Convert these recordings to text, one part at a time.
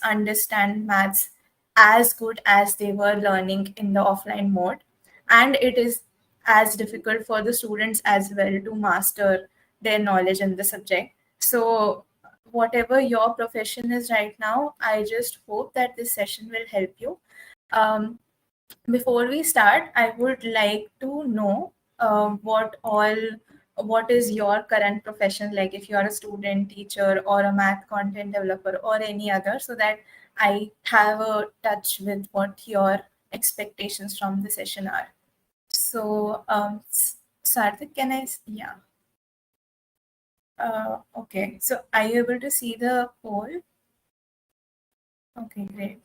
understand maths as good as they were learning in the offline mode, and it is as difficult for the students as well to master their knowledge in the subject. So whatever your profession is right now, I just hope that this session will help you. um, Before we start, I would like to know what is your current profession, like if you are a student, teacher, or a math content developer, or any other, so that I have a touch with what your expectations from the session are. So, Sarthik, can yeah. Okay. So, are you able to see the poll? Okay, great.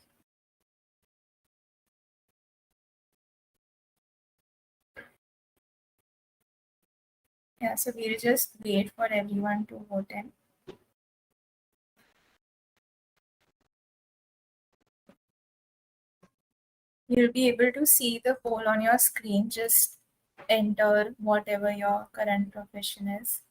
Yeah, so we'll just wait for everyone to vote in. You'll be able to see the poll on your screen. Just enter whatever your current profession is.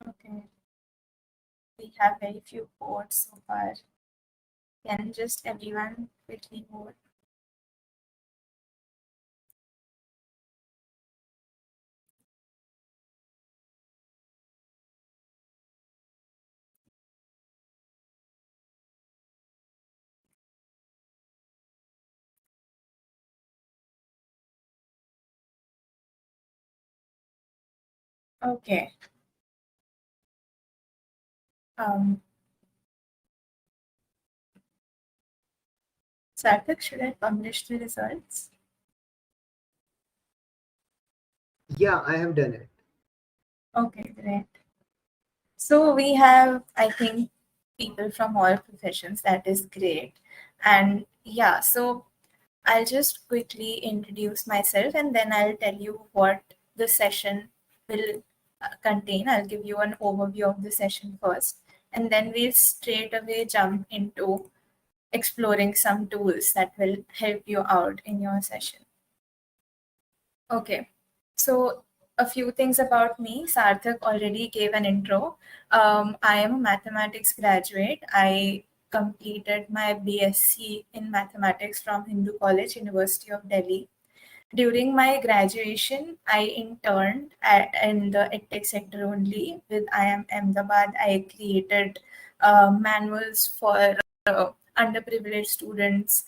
Okay. We have very few votes so far. Can just everyone quickly vote? Okay. Um, Sarthak, should I publish the results? Yeah, I have done it. Okay, great. So we have, I think, people from all professions. That is great. And yeah, so I'll just quickly introduce myself and then I'll tell you what the session will contain. I'll give you an overview of the session first, and then we'll straight away jump into exploring some tools that will help you out in your session. Okay, so a few things about me. Sarthak already gave an intro. I am a mathematics graduate. I completed my BSc in mathematics from Hindu College, University of Delhi. During my graduation, I interned in the edtech sector only with IIM Ahmedabad. I created manuals for underprivileged students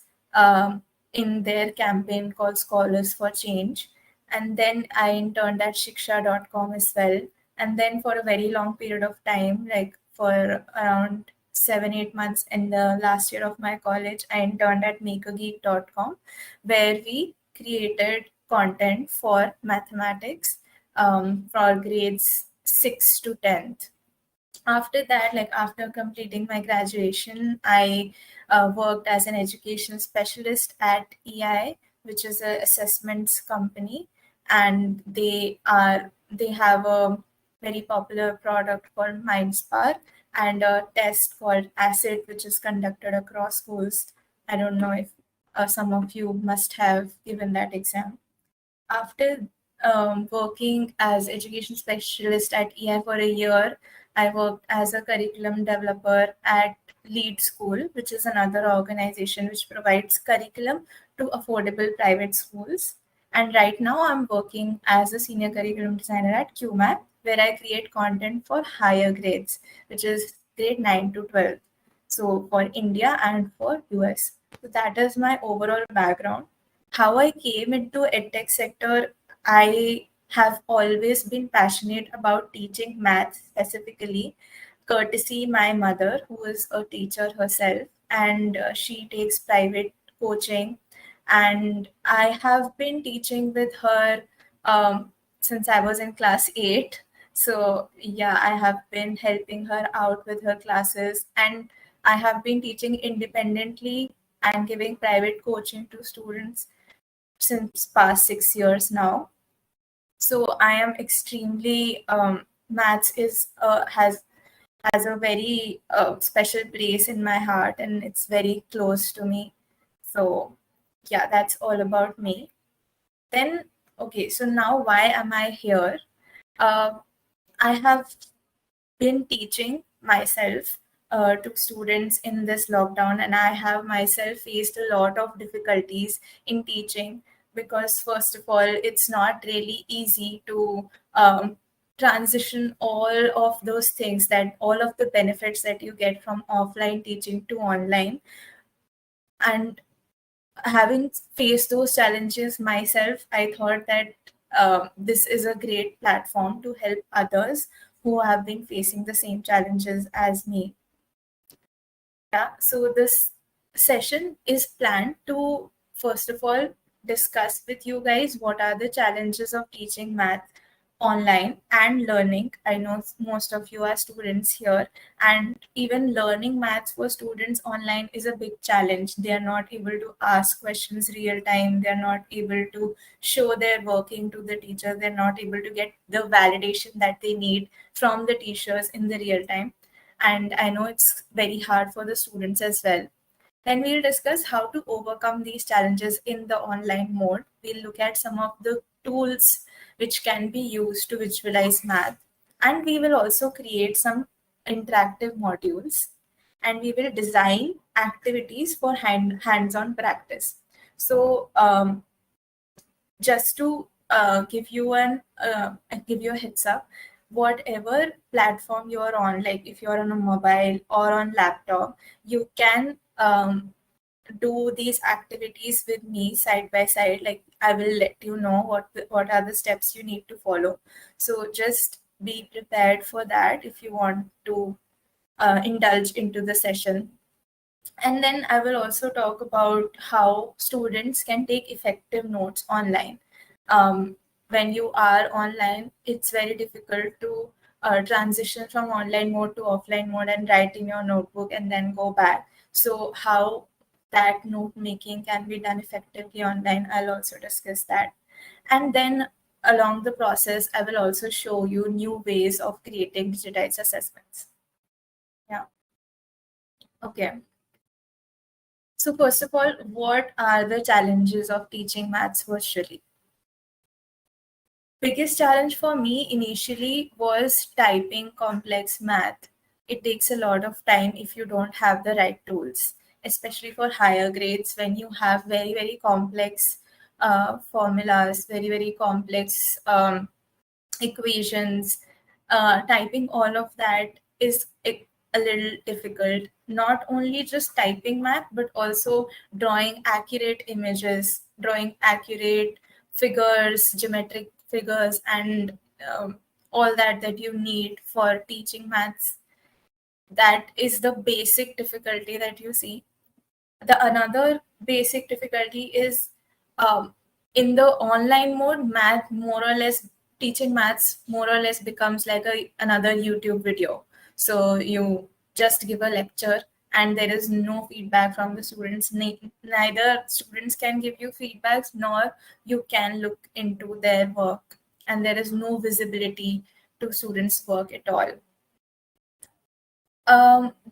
in their campaign called Scholars for Change. And then I interned at shiksha.com as well. And then for a very long period of time, like for around 7-8 months in the last year of my college, I interned at makergeek.com, where we created content for mathematics for grades 6 to 10th. After that, like after completing my graduation, I worked as an education specialist at EI, which is a assessments company, and they have a very popular product called Mindspar and a test called ACID, which is conducted across schools. I don't know if some of you must have given that exam. After working as education specialist at EI for a year, I worked as a curriculum developer at Lead School, which is another organization which provides curriculum to affordable private schools. And right now, I'm working as a senior curriculum designer at QMath, where I create content for higher grades, which is grade 9 to 12. So for India and for US. So that is my overall background. How I came into edtech sector, I have always been passionate about teaching math specifically, courtesy my mother, who is a teacher herself, and she takes private coaching. And I have been teaching with her since I was in class 8. So yeah, I have been helping her out with her classes, and I have been teaching independently and giving private coaching to students since past 6 years now. So I am extremely maths is has a very special place in my heart, and it's very close to me. So yeah, that's all about me. Then okay, so now why am I here? Uh, I have been teaching myself to students in this lockdown, and I have myself faced a lot of difficulties in teaching because, first of all, it's not really easy to transition all of those things, that all of the benefits that you get from offline teaching to online. And having faced those challenges myself, I thought that this is a great platform to help others who have been facing the same challenges as me. Yeah, so this session is planned to, first of all, discuss with you guys what are the challenges of teaching math online and learning. I know most of you are students here, and even learning maths for students online is a big challenge. They are not able to ask questions real time, they are not able to show their working to the teacher, they're not able to get the validation that they need from the teachers in the real time. And I know it's very hard for the students as well. Then we'll discuss how to overcome these challenges in the online mode. We'll look at some of the tools which can be used to visualize math. And we will also create some interactive modules. And we will design activities for hands-on practice. So just to give you a heads up, whatever platform you're on, like if you're on a mobile or on laptop, you can do these activities with me side by side. Like I will let you know what are the steps you need to follow. So just be prepared for that if you want to indulge into the session. And then I will also talk about how students can take effective notes online. When you are online, it's very difficult to transition from online mode to offline mode and write in your notebook and then go back. So, how that note making can be done effectively online, I'll also discuss that. And then along the process, I will also show you new ways of creating digitized assessments. Yeah. Okay. So first of all, what are the challenges of teaching maths virtually? Biggest challenge for me initially was typing complex math. It takes a lot of time if you don't have the right tools, especially for higher grades when you have very, very complex formulas, very, very complex equations. Typing all of that is a little difficult. Not only just typing math, but also drawing accurate images, drawing accurate figures, geometric figures, and all that you need for teaching maths. That is the basic difficulty that you see. The another basic difficulty is in the online mode, math more or less, teaching maths more or less becomes like another YouTube video. So you just give a lecture and there is no feedback from the students. Neither students can give you feedbacks nor you can look into their work, and there is no visibility to students' work at all.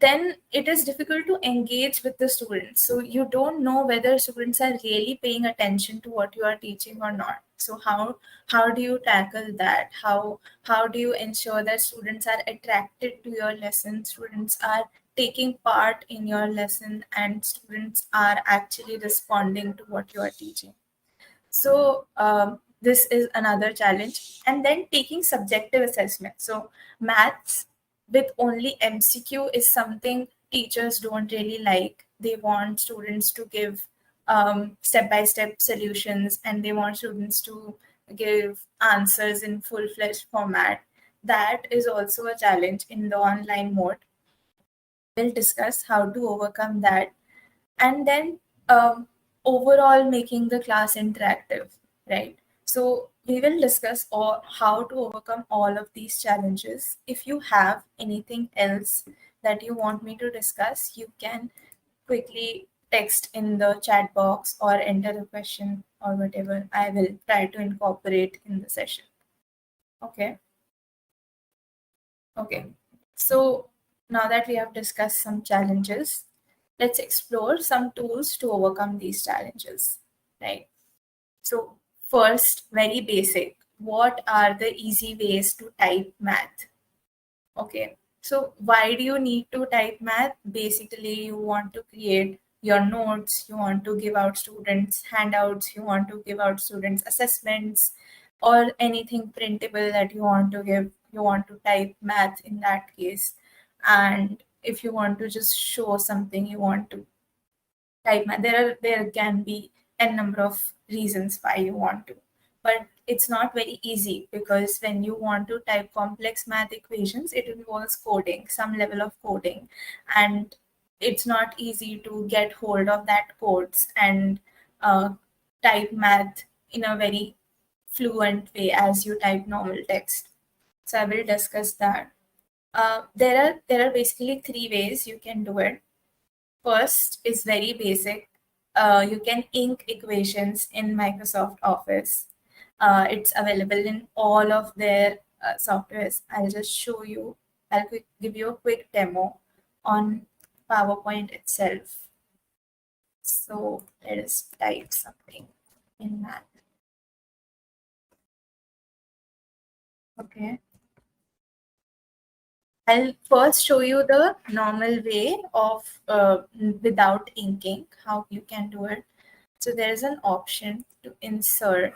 Then it is difficult to engage with the students. So you don't know whether students are really paying attention to what you are teaching or not. So how do you tackle that? How do you ensure that students are attracted to your lesson? Students are taking part in your lesson, and students are actually responding to what you are teaching. So this is another challenge. And then taking subjective assessment. So maths with only MCQ is something teachers don't really like. They want students to give step-by-step solutions, and they want students to give answers in full-fledged format. That is also a challenge in the online mode. We'll discuss how to overcome that. And then overall making the class interactive, right? So we will discuss how to overcome all of these challenges. If you have anything else that you want me to discuss, you can quickly text in the chat box or enter a question or whatever. I will try to incorporate in the session. Okay. Okay. So now that we have discussed some challenges, let's explore some tools to overcome these challenges. Right. So first, very basic. What are the easy ways to type math? Okay. So why do you need to type math? Basically, you want to create your notes, you want to give out students handouts, you want to give out students assessments, or anything printable that you want to give. You want to type math in that case. And if you want to just show something, you want to type math. There can be a number of reasons why you want to, but it's not very easy because when you want to type complex math equations, it involves coding, some level of coding, and it's not easy to get hold of that codes and uh, type math in a very fluent way as you type normal text. So I will discuss that. There are basically three ways you can do it. First is very basic. You can ink equations in Microsoft Office. It's available in all of their softwares. I'll just show you. Give you a quick demo on PowerPoint itself. So let us type something in that. Okay. I'll first show you the normal way of without inking, how you can do it. So there is an option to insert,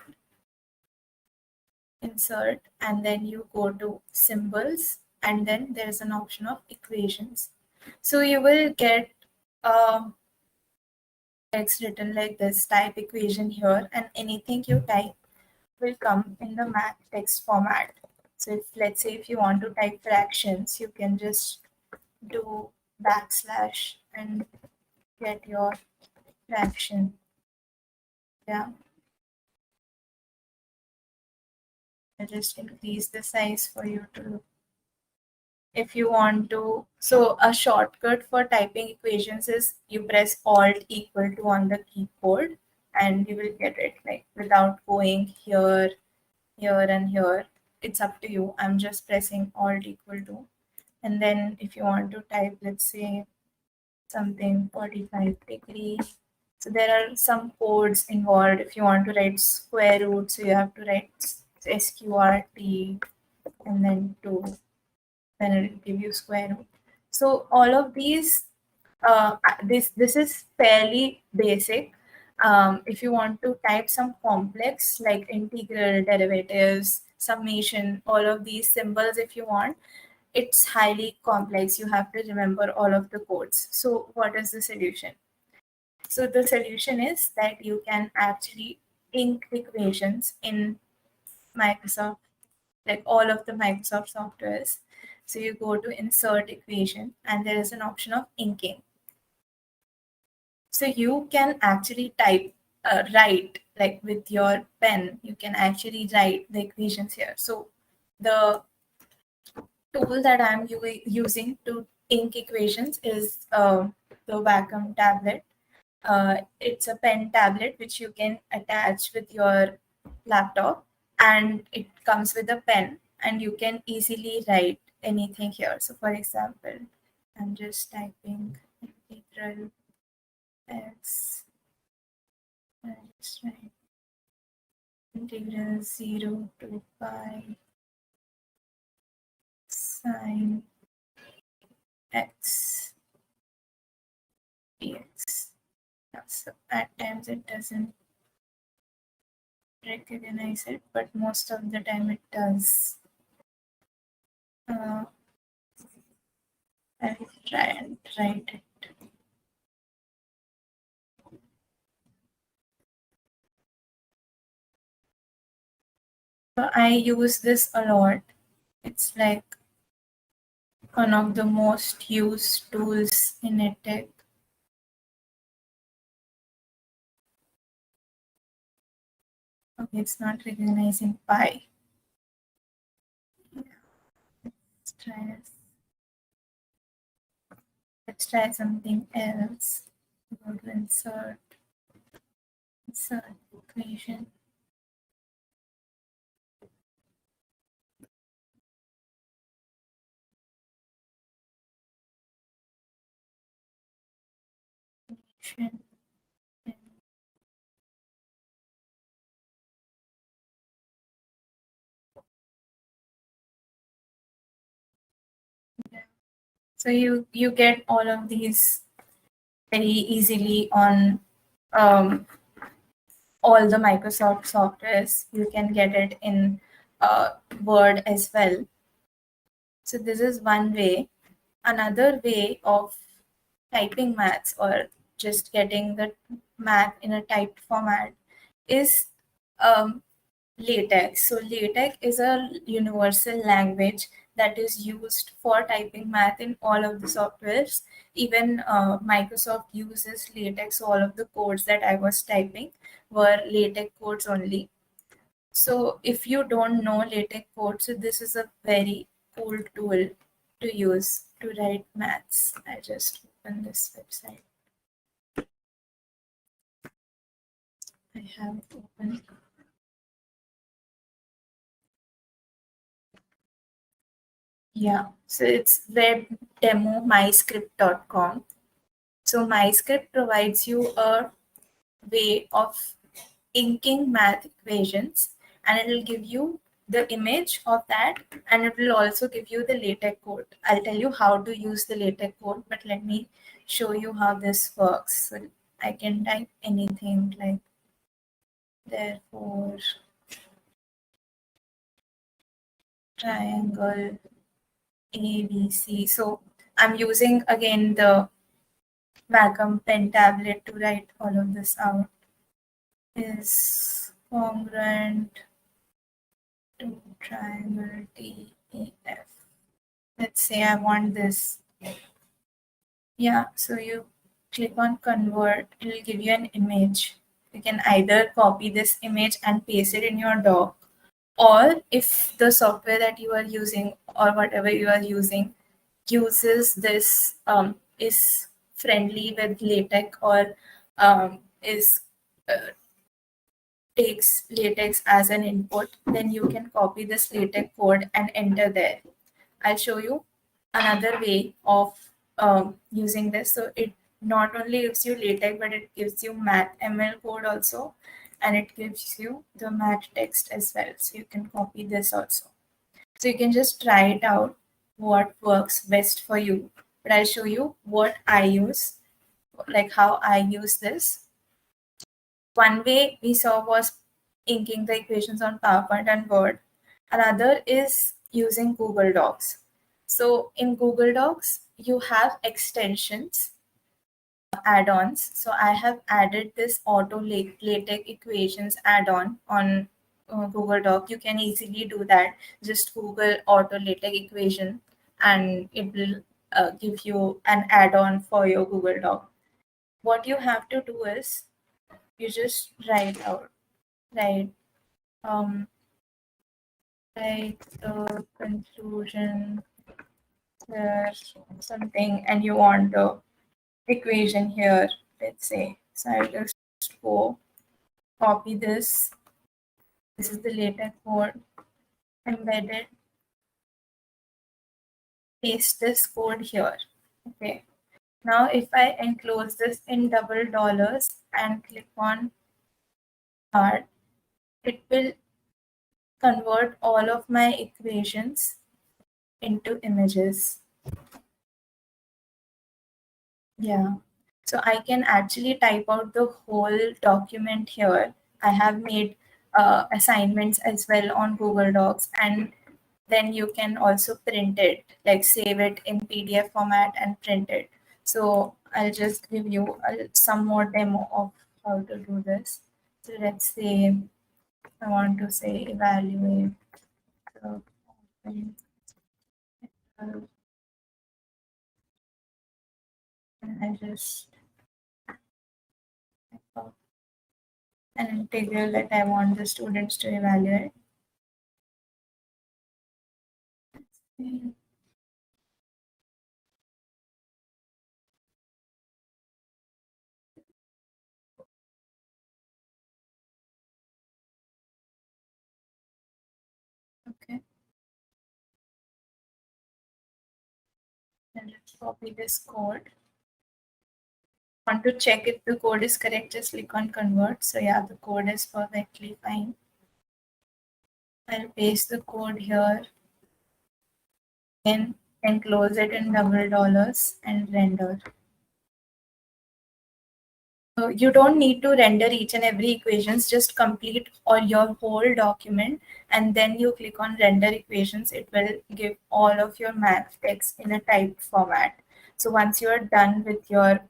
and then you go to symbols, and then there is an option of equations. So you will get text written like this, type equation here, and anything you type will come in the math text format. So if, let's say, if you want to type fractions, you can just do backslash and get your fraction. Yeah, I just increase the size for you to look. If you want to, so a shortcut for typing equations is you press alt equal to on the keyboard and you will get it like without going here, here and here. It's up to you. I'm just pressing alt equal to. And then if you want to type, let's say something 45 degrees. So there are some codes involved. If you want to write square root, so you have to write SQRT and then 2, then it will give you square root. So all of these, this is fairly basic. If you want to type some complex like integral, derivatives, summation, all of these symbols, if you want, it's highly complex. You have to remember all of the codes. So what is the solution? So the solution is that you can actually ink equations in Microsoft, like all of the Microsoft softwares. So you go to insert equation and there is an option of inking. So you can actually write like with your pen, you can actually write the equations here. So the tool that I'm using to ink equations is the Wacom tablet. It's a pen tablet which you can attach with your laptop, and it comes with a pen and you can easily write anything here. So for example, I'm just typing integral x, and just write integral 0 to pi sine x dx. So at times it doesn't recognize it, but most of the time it does. I will try and write it. So I use this a lot. It's like one of the most used tools in edtech. Okay, it's not recognizing pi. Let's try this. Let's try something else. Go to insert equation. Equation. So you get all of these very easily on um, all the Microsoft softwares. You can get it in Word as well. So this is one way. Another way of typing maths or just getting the math in a typed format is um, Latex. So Latex is a universal language that is used for typing math in all of the softwares. Even Microsoft uses Latex. So all of the codes that I was typing were Latex codes only. So if you don't know LaTeX code, so this is a very cool tool to use to write maths. I just open this website. I have it open. Yeah, so it's webdemomyscript.com. So MyScript provides you a way of inking math equations, and it will give you the image of that, and it will also give you the LaTeX code. I'll tell you how to use the LaTeX code, but let me show you how this works. So I can type anything like therefore triangle ABC. So I'm using again the Wacom pen tablet to write all of this out. Is congruent to triangle TEF. Let's say I want this. Yeah, so you click on convert, it will give you an image. You can either copy this image and paste it in your doc, or if the software that you are using or whatever you are using uses this, is friendly with LaTeX or is takes LaTeX as an input, then you can copy this LaTeX code and enter there. I'll show you another way of using this. So it not only gives you LaTeX, but it gives you Math ML code also, and it gives you the math text as well. So you can copy this also. So you can just try it out, what works best for you. But I'll show you what I use, like how I use this. One way we saw was inking the equations on PowerPoint and Word. Another is using Google Docs. So in Google Docs, you have extensions, add-ons. So I have added this auto LaTeX equations add-on on Google Doc. You can easily do that. Just Google auto LaTeX equation and it will give you an add-on for your Google Doc. What you have to do is you just write um write the conclusion here something, and you want the equation here, let's say. So I just go copy this. This is the LaTeX code, embed it, paste this code here. Okay. Now if I enclose this in double dollars and click on start, it will convert all of my equations into images. Yeah. So I can actually type out the whole document here. I have made assignments as well on Google Docs, and then you can also print it, like save it in PDF format and print it. So I'll just give you some more demo of how to do this. So let's say I want to say evaluate the and I just an integral that I want the students to evaluate. Okay, then let's copy this code. Want to check if the code is correct, just click on convert. So yeah, the code is perfectly fine. I'll paste the code here and enclose it in double dollars and render. So you don't need to render each and every equations, just complete all your whole document and then you click on render equations. It will give all of your math text in a typed format. So once you are done with your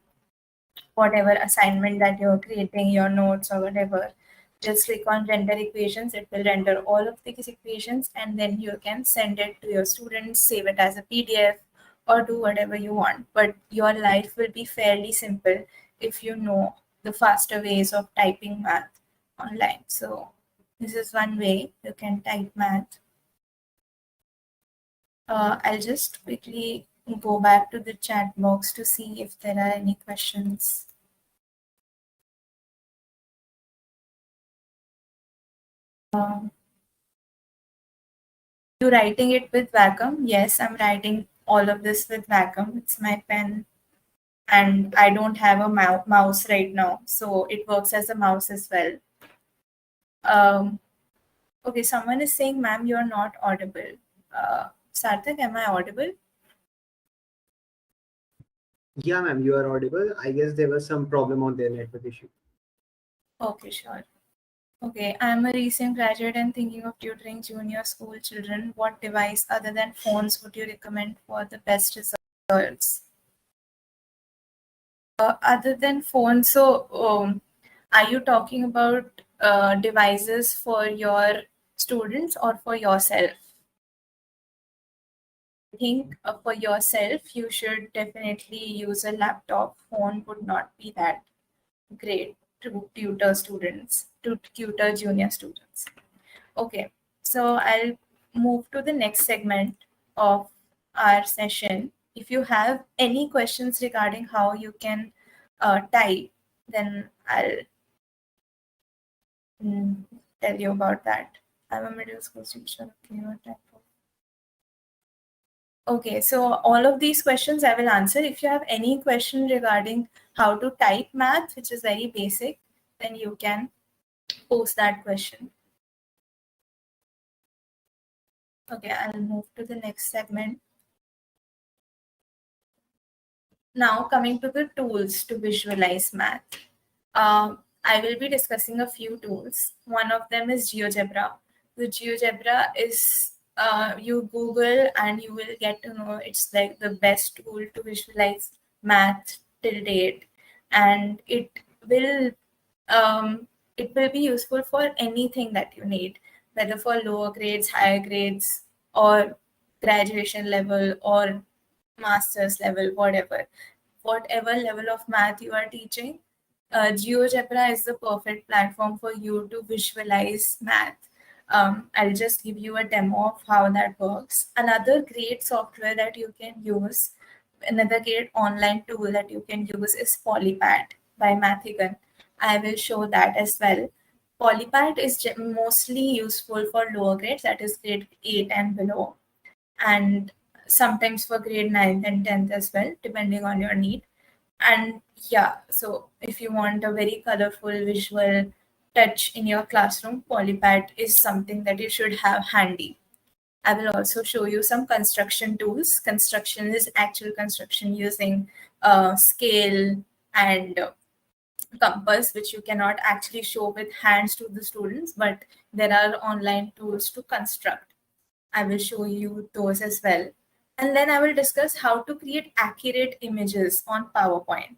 whatever assignment that you're creating, your notes or whatever, just click on render equations. It will render all of these equations and then you can send it to your students, save it as a PDF or do whatever you want. But your life will be fairly simple if you know the faster ways of typing math online. So this is one way you can type math. I'll just quickly go back to the chat box to see if there are any questions. You writing it with Wacom? Yes, I'm writing all of this with Wacom. It's my pen, and I don't have a mouse right now, so it works as a mouse as well. Okay, someone is saying, "Ma'am, you're not audible." Sarthak, am I audible? Yeah, ma'am, you are audible. I guess there was some problem on their network issue. Okay, sure. Okay, I'm a recent graduate and thinking of tutoring junior school children. What device other than phones would you recommend for the best results? Other than phones, so are you talking about devices for your students or for yourself? I think for yourself, you should definitely use a laptop. Phone would not be that great to tutor students, to tutor junior students. Okay, so I'll move to the next segment of our session. If you have any questions regarding how you can type, then I'll tell you about that. I'm a middle school teacher. Okay, what type of... Okay, so all of these questions I will answer. If you have any question regarding how to type math, which is very basic, then you can post that question. Okay, I'll move to the next segment. Now coming to the tools to visualize math. I will be discussing a few tools. One of them is Geogebra. The Geogebra is you Google and you will get to know it's like the best tool to visualize math till date, and will it will be useful for anything that you need, whether for lower grades, higher grades, or graduation level or master's level, whatever level of math you are teaching. GeoGebra is the perfect platform for you to visualize math. I'll just give you a demo of how that works. Another great software that you can use, another great online tool that you can use is Polypad by Mathigan. I will show that as well. Polypad is mostly useful for lower grades, that is grade 8 and below, and sometimes for grade 9th and 10th as well, depending on your need. And yeah, so if you want a very colorful visual touch in your classroom, Polypad is something that you should have handy. I will also show you some construction tools. Construction is actual construction using scale and compass, which you cannot actually show with hands to the students, but there are online tools to construct. I will show you those as well. And then I will discuss how to create accurate images on PowerPoint.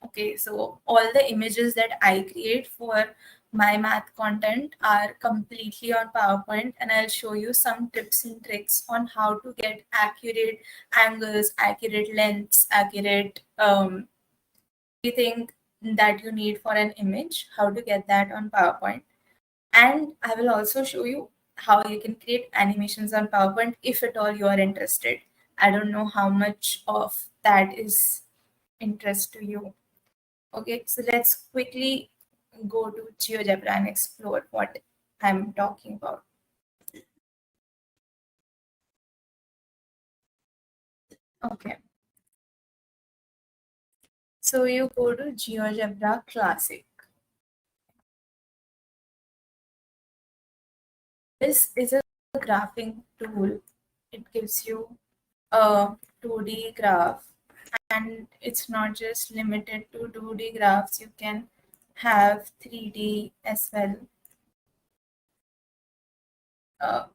Okay, so all the images that I create for my math content are completely on PowerPoint, and I'll show you some tips and tricks on how to get accurate angles, accurate lengths, accurate everything that you need for an image, how to get that on PowerPoint. And I will also show you how you can create animations on PowerPoint if at all you are interested. I don't know how much of that is interest to you. Okay, so let's quickly go to GeoGebra and explore what I'm talking about. Okay, so you go to GeoGebra Classic. This is a graphing tool. It gives you a 2D graph, and it's not just limited to 2D graphs. You can have 3D as well. Uh,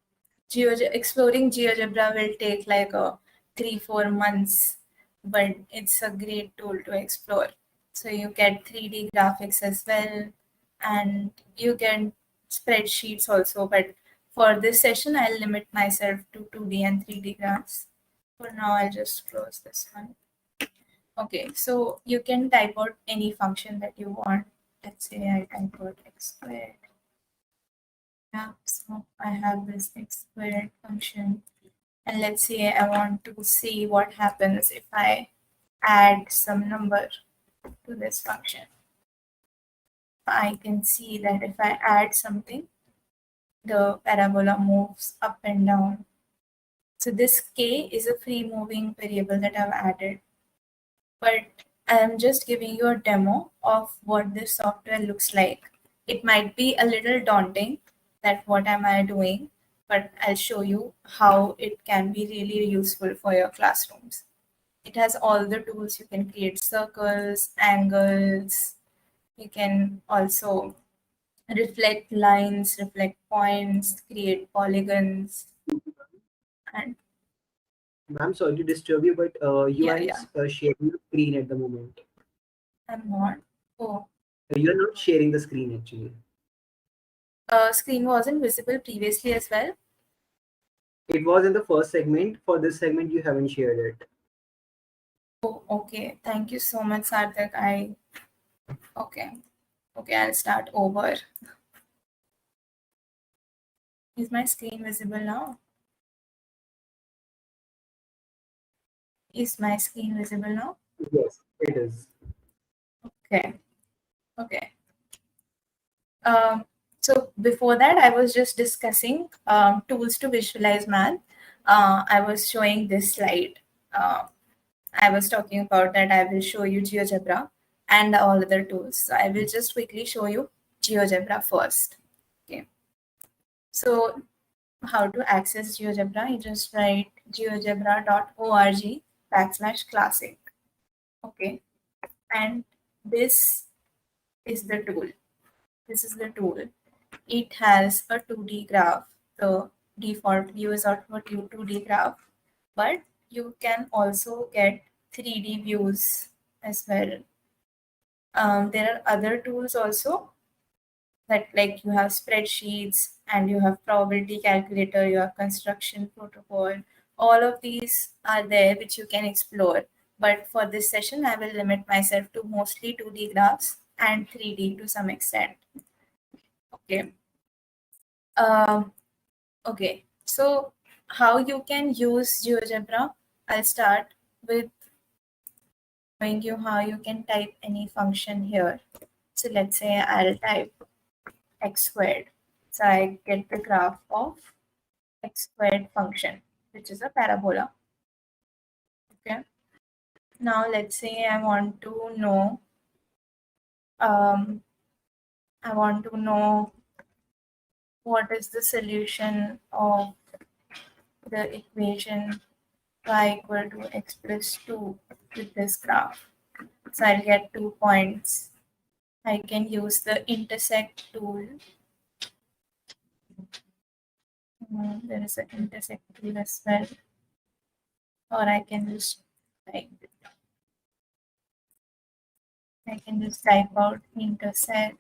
Exploring GeoGebra will take like a 3-4 months, but it's a great tool to explore. So you get 3D graphics as well, and you get spreadsheets also. But for this session, I'll limit myself to 2D and 3D graphs. For now, I'll just close this one. Okay, so you can type out any function that you want. Let's say I type out x squared. Yeah, so I have this x squared function. And let's say I want to see what happens if I add some number to this function. I can see that if I add something, the parabola moves up and down. So this k is a free moving variable that I've added. But I'm just giving you a demo of what this software looks like. It might be a little daunting that what am I doing, but I'll show you how it can be really useful for your classrooms. It has all the tools. You can create circles, angles. You can also reflect lines, reflect points, create polygons, and Ma'am, sorry to disturb you, but you yeah, aren't yeah. sharing the screen at the moment. I'm not. Oh, You're not sharing the screen actually. screen wasn't visible previously as well. It was in the first segment. For this segment, you haven't shared it. Oh, okay. Thank you so much, Sarthak. Okay. Okay, I'll start over. Is my screen visible now? Is my screen visible now? Yes, it is. Okay. Okay. So before that, I was just discussing tools to visualize math. I was showing this slide. I was talking about that I will show you GeoGebra and all other tools. So I will just quickly show you GeoGebra first. Okay. So how to access GeoGebra, you just write geogebra.org/classic. Okay. And this is the tool. This is the tool. It has a 2D graph. The default view is out for 2D graph, but you can also get 3D views as well. There are other tools also that like you have spreadsheets and you have probability calculator, you have construction protocol. All of these are there which you can explore. But for this session, I will limit myself to mostly 2D graphs and 3D to some extent. Okay. Um, okay. So how you can use GeoGebra? I'll start with showing you how you can type any function here. So let's say I'll type x squared. So I get the graph of x squared function, which is a parabola. Okay. Now let's say I want to know what is the solution of the equation y equal to x plus 2 with this graph. So I'll get 2 points. I can use the intersect tool. There is an intersect tool as well. Or I can just type out intersect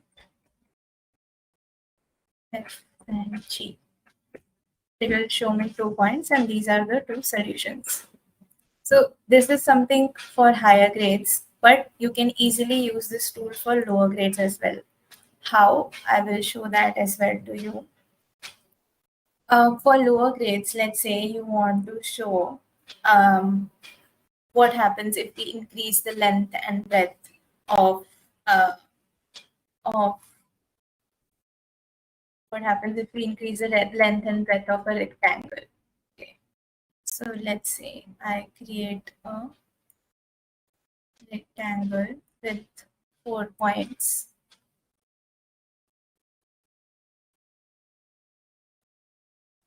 f and g. It will show me 2 points, and these are the 2 solutions. So this is something for higher grades, but you can easily use this tool for lower grades as well. How? I will show that as well to you. For lower grades, let's say you want to show what happens if we increase the length and breadth of uh, of what happens if we increase the length and breadth of a rectangle. Okay, so let's say I create a rectangle with 4 points.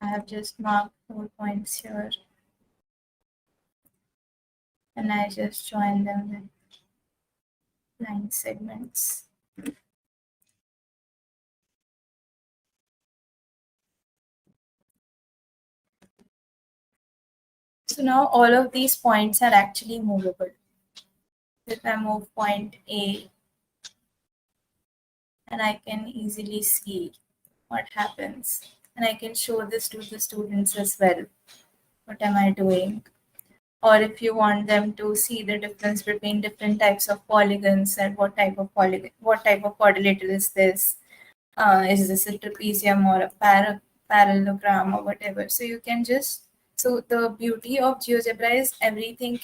I have just marked 4 points here, and I just join them with line segments. So now all of these points are actually movable. If I move point A, and I can easily see what happens. And I can show this to the students as well. What am I doing? Or if you want them to see the difference between different types of polygons and what type of quadrilateral is this? Is this a trapezium or a parallelogram or whatever? So you can just, so the beauty of GeoGebra is everything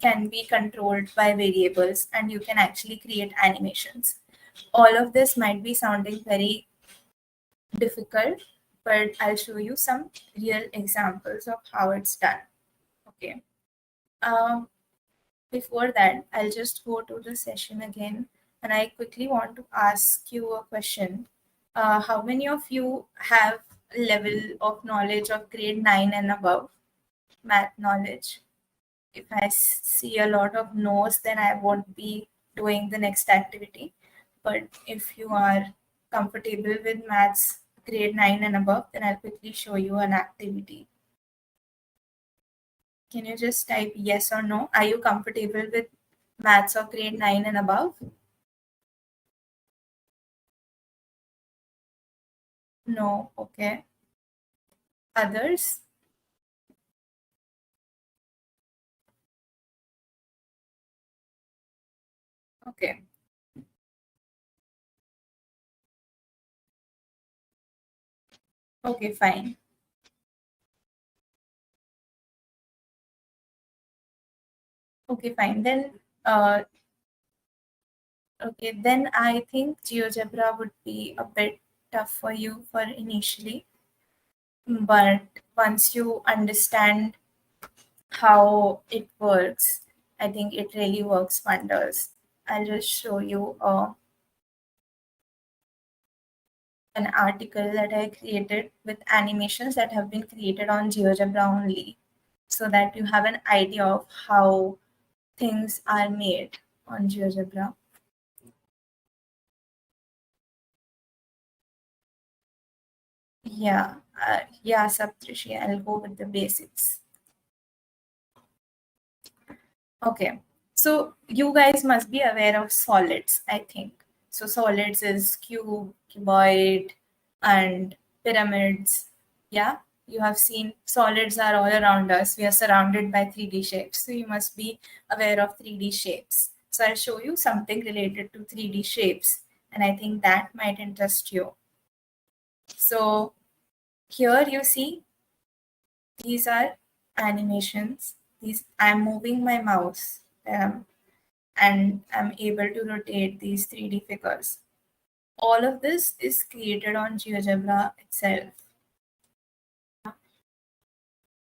can be controlled by variables, and you can actually create animations. All of this might be sounding very difficult, but I'll show you some real examples of how it's done. Okay. Before that, I'll just go to the session again, and I quickly want to ask you a question. How many of you have level of knowledge of grade 9 and above, math knowledge? If I see a lot of no's, then I won't be doing the next activity. But if you are comfortable with maths grade 9 and above, then I'll quickly show you an activity. Can you just type yes or no? Are you comfortable with maths of grade 9 and above? No. Okay. Others? Okay. Okay, fine. Okay, fine. Then okay, then I think GeoGebra would be a bit tough for you for initially. But once you understand how it works, I think it really works wonders. I'll just show you an article that I created with animations that have been created on GeoGebra only, so that you have an idea of how things are made on GeoGebra. Yeah, Saptrishi, I'll go with the basics. Okay, so you guys must be aware of solids, I think. So solids is cube, cuboid, and pyramids. Yeah, you have seen solids are all around us. We are surrounded by 3D shapes. So you must be aware of 3D shapes. So I'll show you something related to 3D shapes, and I think that might interest you. So here you see these are animations. I'm moving my mouse and I'm able to rotate these 3D figures. All of this is created on GeoGebra itself.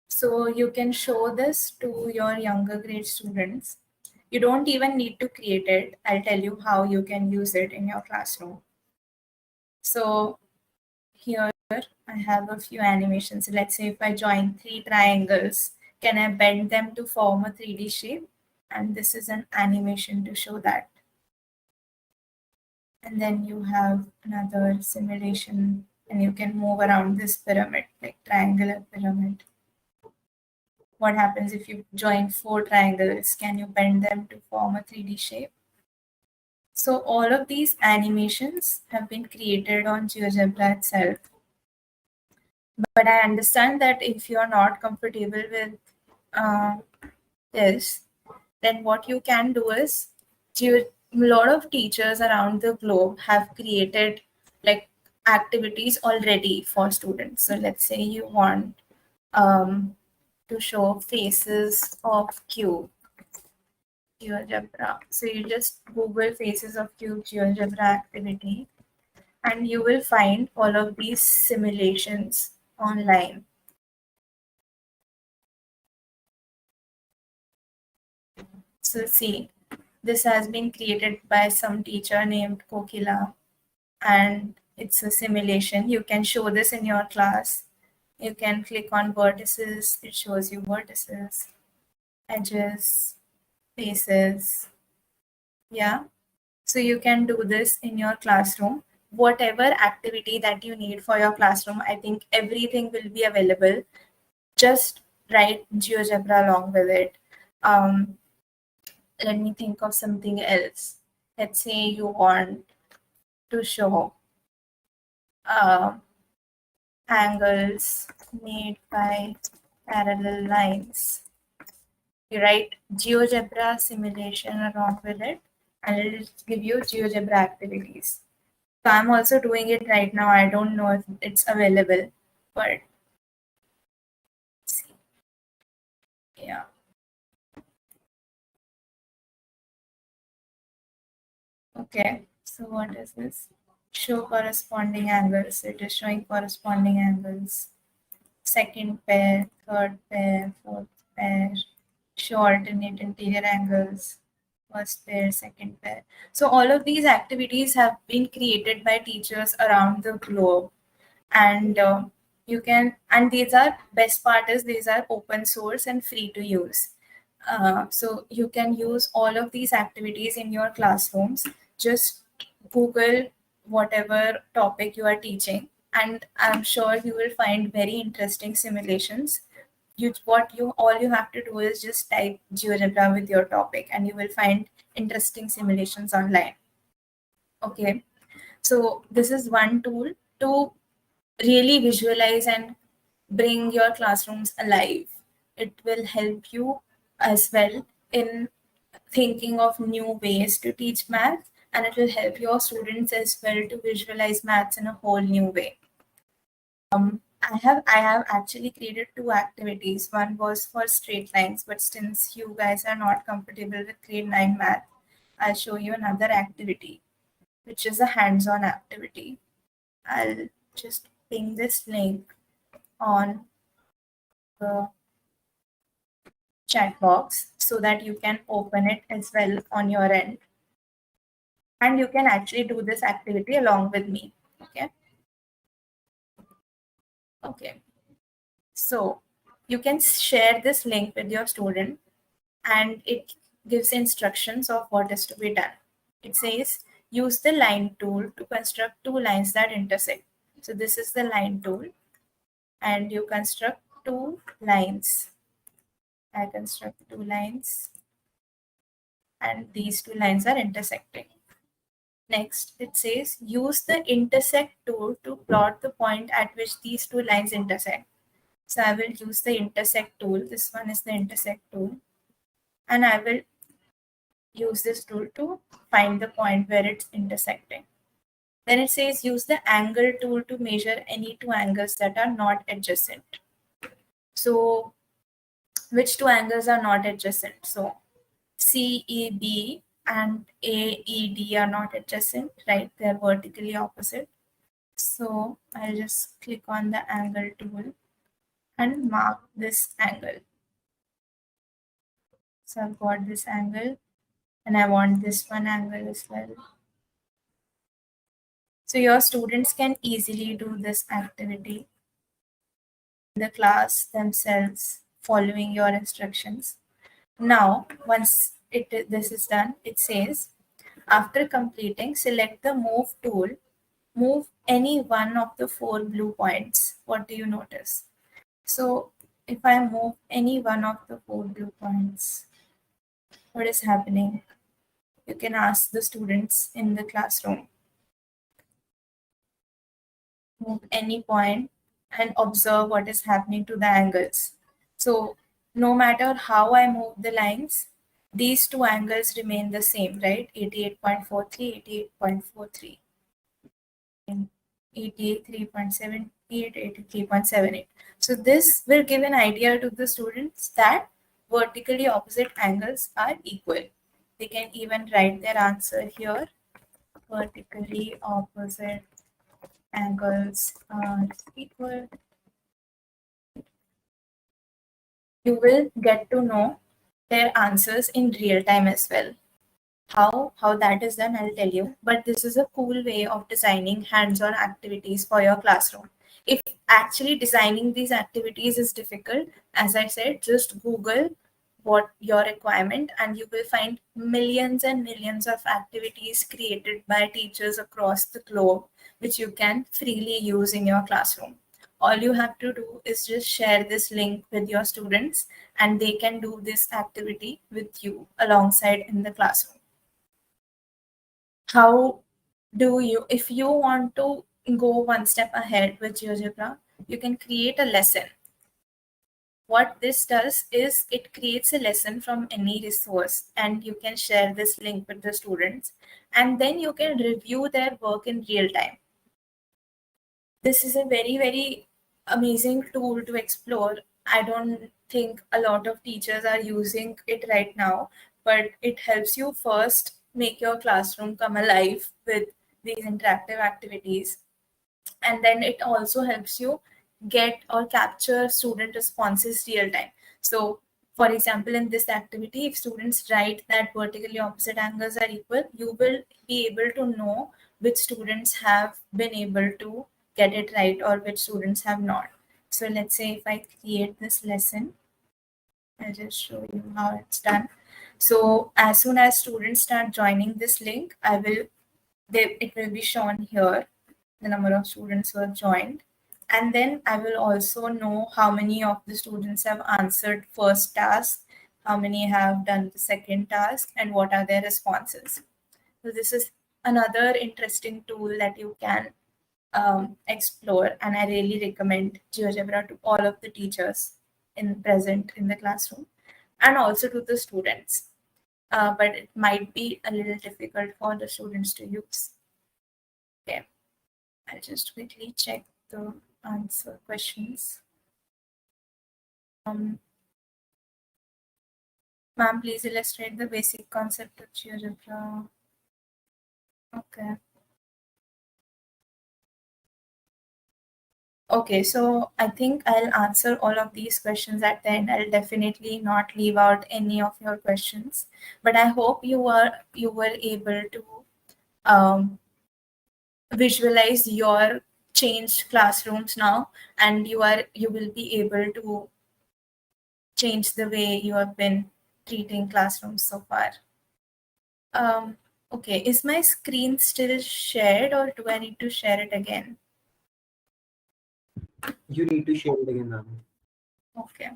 So you can show this to your younger grade students. You don't even need to create it. I'll tell you how you can use it in your classroom. So here I have a few animations. Let's say if I join 3 triangles, can I bend them to form a 3D shape? And this is an animation to show that. And then you have another simulation, and you can move around this pyramid, like triangular pyramid. What happens if you join 4 triangles? Can you bend them to form a 3D shape? So all of these animations have been created on GeoGebra itself. But I understand that if you're not comfortable with this, then what you can do is a lot of teachers around the globe have created like activities already for students. So let's say you want to show faces of cube Geogebra. So you just Google faces of cube Geogebra activity and you will find all of these simulations online. So see, this has been created by some teacher named Kokila, and it's a simulation. You can show this in your class. You can click on vertices, it shows you vertices, edges, faces. Yeah. So you can do this in your classroom. Whatever activity that you need for your classroom, I think everything will be available. Just write GeoGebra along with it. Let me think of something else. Let's say you want to show uh, angles made by parallel lines. You write GeoGebra simulation along with it, and it will give you GeoGebra activities. So I'm also doing it right now. I don't know if it's available, but yeah. Okay. So what is this? Show corresponding angles. It is showing corresponding angles. Second pair, third pair, fourth pair. Show alternate interior angles. First pair, second pair. So all of these activities have been created by teachers around the globe, and you can. And these are best part is these are open source and free to use. So you can use all of these activities in your classrooms. Just Google whatever topic you are teaching, and I'm sure you will find very interesting simulations. You all you have to do is just type GeoGebra with your topic, and you will find interesting simulations online. Okay, so this is one tool to really visualize and bring your classrooms alive. It will help you as well in thinking of new ways to teach math, and it will help your students as well to visualize maths in a whole new way. I have actually created two activities. One was for straight lines, but since you guys are not comfortable with grade 9 math, I'll show you another activity, which is a hands-on activity. I'll just ping this link on the chat box so that you can open it as well on your end. And you can actually do this activity along with me. Okay. Okay. So you can share this link with your student, and it gives instructions of what is to be done. It says use the line tool to construct two lines that intersect. So this is the line tool, and you construct two lines. I construct two lines, and these two lines are intersecting. Next, it says use the intersect tool to plot the point at which these two lines intersect. So I will use the intersect tool. This one is the intersect tool. And I will use this tool to find the point where it's intersecting. Then it says use the angle tool to measure any two angles that are not adjacent. So which two angles are not adjacent? So CEB and AED are not adjacent, right? They're vertically opposite. So I'll just click on the angle tool and mark this angle. So I've got this angle, and I want this one angle as well. So your students can easily do this activity in the class themselves following your instructions. Now, once this is done, it says, after completing, select the move tool, move any one of the four blue points. What do you notice? So if I move any one of the four blue points, what is happening? You can ask the students in the classroom. Move any point and observe what is happening to the angles. So no matter how I move the lines, These two angles remain the same, right? 88.43, 88.43, and 83.78, 83.78. So this will give an idea to the students that vertically opposite angles are equal. They can even write their answer here. Vertically opposite angles are equal. You will get to know their answers in real time as well. How that is done, I'll tell you. But this is a cool way of designing hands-on activities for your classroom. If actually designing these activities is difficult, as I said, just Google what your requirement and you will find millions and millions of activities created by teachers across the globe, which you can freely use in your classroom. All you have to do is just share this link with your students and they can do this activity with you alongside in the classroom. How do you, if you want to go one step ahead with GeoGebra, you can create a lesson. What this does is it creates a lesson from any resource and you can share this link with the students and then you can review their work in real time. This is a very, very amazing tool to explore. I don't think a lot of teachers are using it right now, but it helps you first make your classroom come alive with these interactive activities. And then it also helps you get or capture student responses real time. So, for example, in this activity, if students write that vertically opposite angles are equal, you will be able to know which students have been able to get it right or which students have not. So let's say if I create this lesson, I'll just show you how it's done. So as soon as students start joining this link, it will be shown here the number of students who have joined. And then I will also know how many of the students have answered first task, how many have done the second task, and what are their responses. So this is another interesting tool that you can explore, and I really recommend GeoGebra to all of the teachers present in the classroom and also to the students. But it might be a little difficult for the students to use. Okay. I'll just quickly check the answer questions. Ma'am, please illustrate the basic concept of GeoGebra. Okay. Okay, so I think I'll answer all of these questions at the end. I'll definitely not leave out any of your questions, but I hope you were able to visualize your changed classrooms now, and you will be able to change the way you have been treating classrooms so far. Okay, is my screen still shared or do I need to share it again? You need to share it again, ma'am. Okay.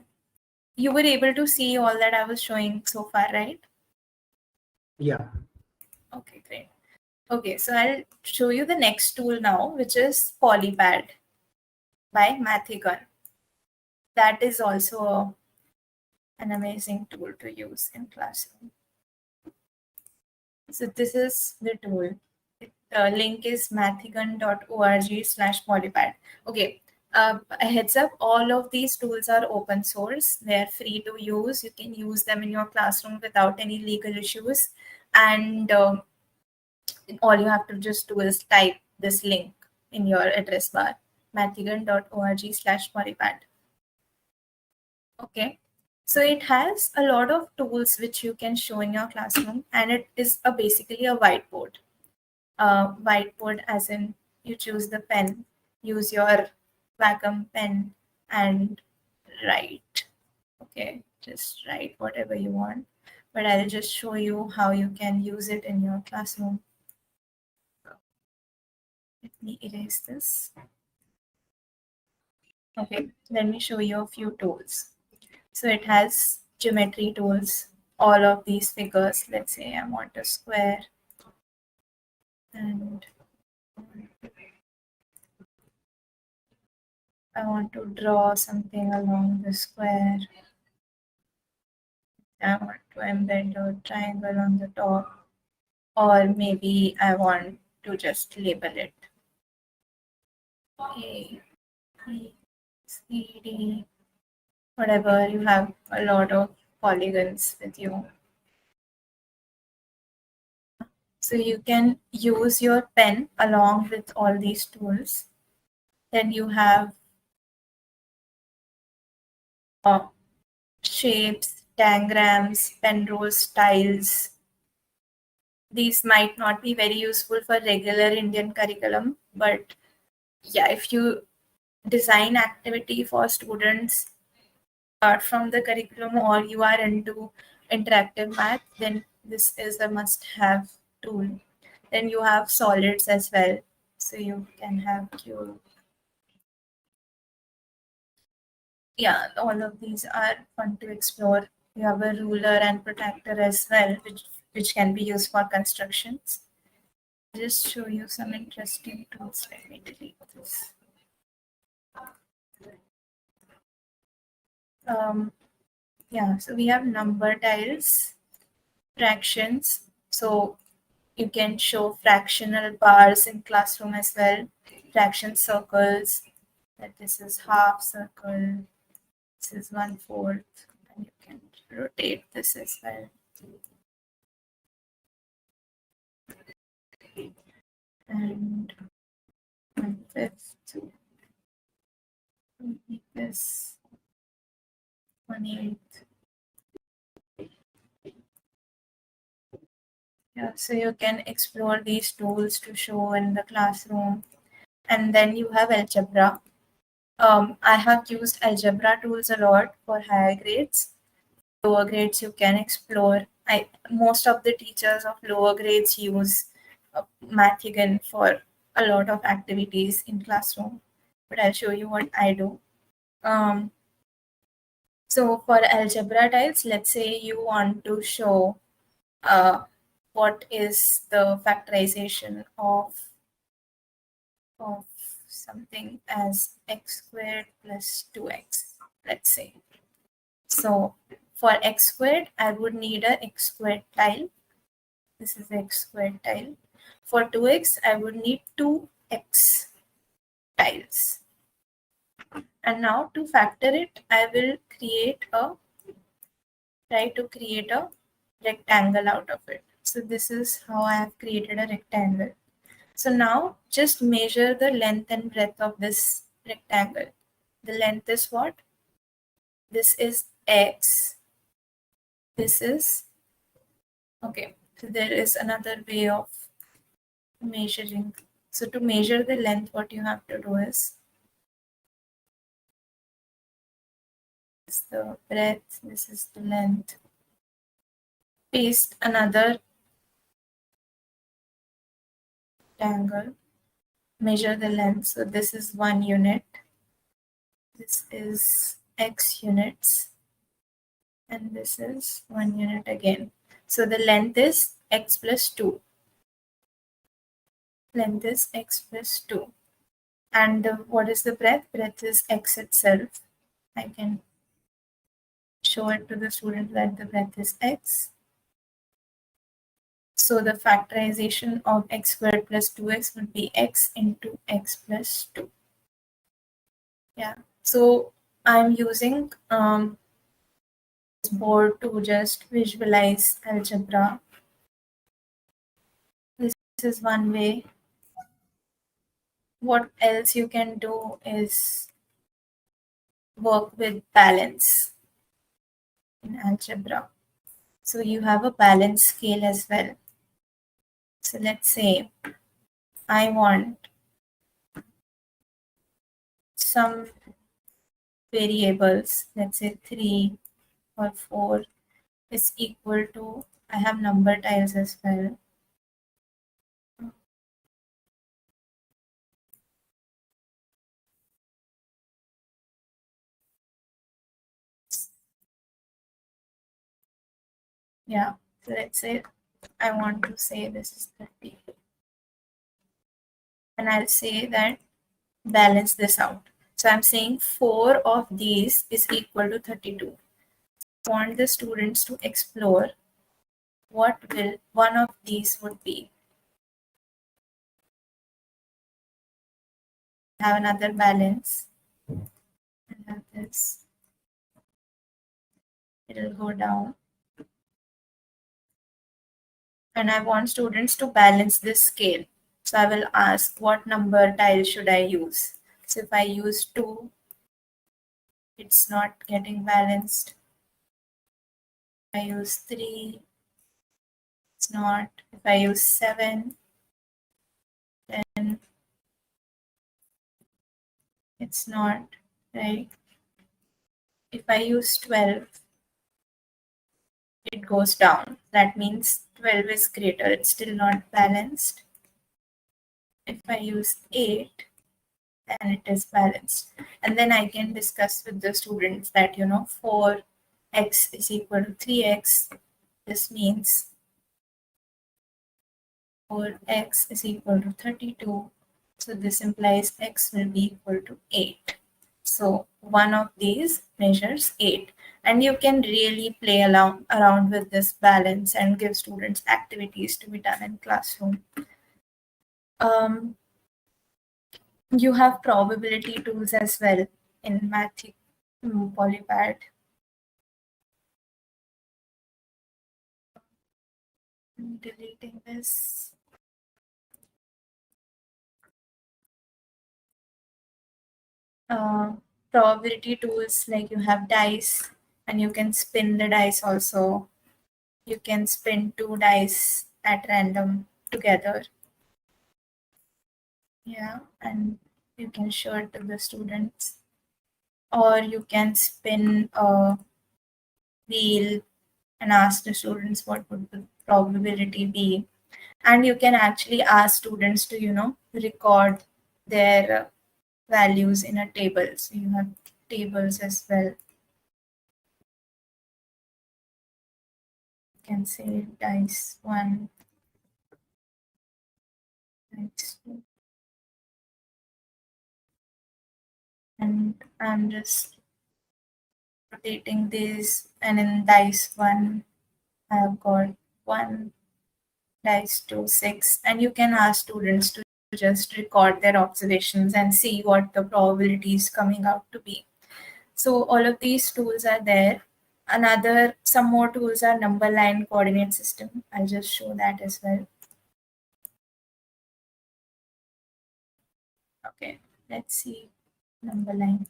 You were able to see all that I was showing so far, right? Yeah. Okay, great. Okay, so I'll show you the next tool now, which is Polypad by Mathigun. That is also an amazing tool to use in classroom. So this is the tool. The link is mathigun.org/polypad. Okay, a heads up, all of these tools are open source. They're free to use. You can use them in your classroom without any legal issues. And all you have to just do is type this link in your address bar, mathigun.org/polypad. Okay. So it has a lot of tools which you can show in your classroom, and it is basically a whiteboard. Whiteboard as in you choose the pen, use your Wacom pen and write. Okay, just write whatever you want. But I'll just show you how you can use it in your classroom. Let me erase this. Okay, let me show you a few tools. So it has geometry tools, all of these figures. Let's say I want a square and I want to draw something along the square. I want to embed a triangle on the top, or maybe I want to just label it A, B, C, D, whatever. You have a lot of polygons with you. So you can use your pen along with all these tools. Then you have shapes, diagrams, pen rows, tiles. These might not be very useful for regular Indian curriculum, but yeah, if you design activity for students apart from the curriculum or you are into interactive math, then this is a must-have tool. Then you have solids as well. So you can have cube. Yeah, all of these are fun to explore. You have a ruler and protractor as well, which can be used for constructions. Just show you some interesting tools. Let me delete this. Yeah, so we have number tiles, fractions. So you can show fractional bars in classroom as well. Fraction circles. That this is half circle. This is 1/4, and you can rotate this as well. And 1/5. Make this 1/8. Yeah, so you can explore these tools to show in the classroom. And then you have algebra. I have used algebra tools a lot for higher grades. Lower grades you can explore. Most of the teachers of lower grades use Mathigan for a lot of activities in classroom. But I'll show you what I do. So for algebra tiles, let's say you want to show what is the factorization of something as x squared plus 2x, let's say. So for x squared, I would need a x squared tile. This is x squared tile. For 2x, I would need 2x tiles. And now to factor it, I will try to create a rectangle out of it. So this is how I have created a rectangle. So now just measure the length and breadth of this rectangle. The length is what? This is x. This is, okay, so there is another way of measuring. So to measure the length, what you have to do is this is the breadth, this is the length. Paste another rectangle, measure the length. So this is 1 unit. This is x units. And this is 1 unit again. So the length is x plus 2. Length is x plus 2. And what is the breadth? Breadth is x itself. I can show it to the student that the breadth is x. So the factorization of x squared plus 2x would be x into x plus 2. Yeah. So I'm using this board to just visualize algebra. This is one way. What else you can do is work with balance in algebra. So you have a balance scale as well. So let's say I want some variables, let's say 3 or 4 is equal to, I have number tiles as well. Yeah, so let's say I want to say this is 30. And I'll say that balance this out. So I'm saying 4 of these is equal to 32. want the students to explore, what will one of these would be? Have another balance. And have this. It'll go down. And I want students to balance this scale. So I will ask what number tile should I use. So if I use 2, it's not getting balanced. If I use 3, it's not. If I use 7, then it's not, right? If I use 12, it goes down. That means 12 is greater. It's still not balanced. If I use 8, then it is balanced. And then I can discuss with the students that, 4x is equal to 3x. This means 4x is equal to 32. So this implies x will be equal to 8. So one of these measures 8. And you can really play around with this balance and give students activities to be done in classroom. You have probability tools as well in Math Polypad. I'm deleting this. Probability tools, like you have dice and you can spin the dice also. You can spin 2 dice at random together. Yeah, and you can show it to the students. Or you can spin a wheel and ask the students what would the probability be. And you can actually ask students to, record their values in a table. So you have tables as well. You can say dice 1, dice 2. And I'm just rotating this, and in dice 1, I have got 1, dice 2, 6. And you can ask students to just record their observations and see what the probability is coming out to be. So all of these tools are there. Some more tools are number line coordinate system. I'll just show that as well. Okay, let's see number line.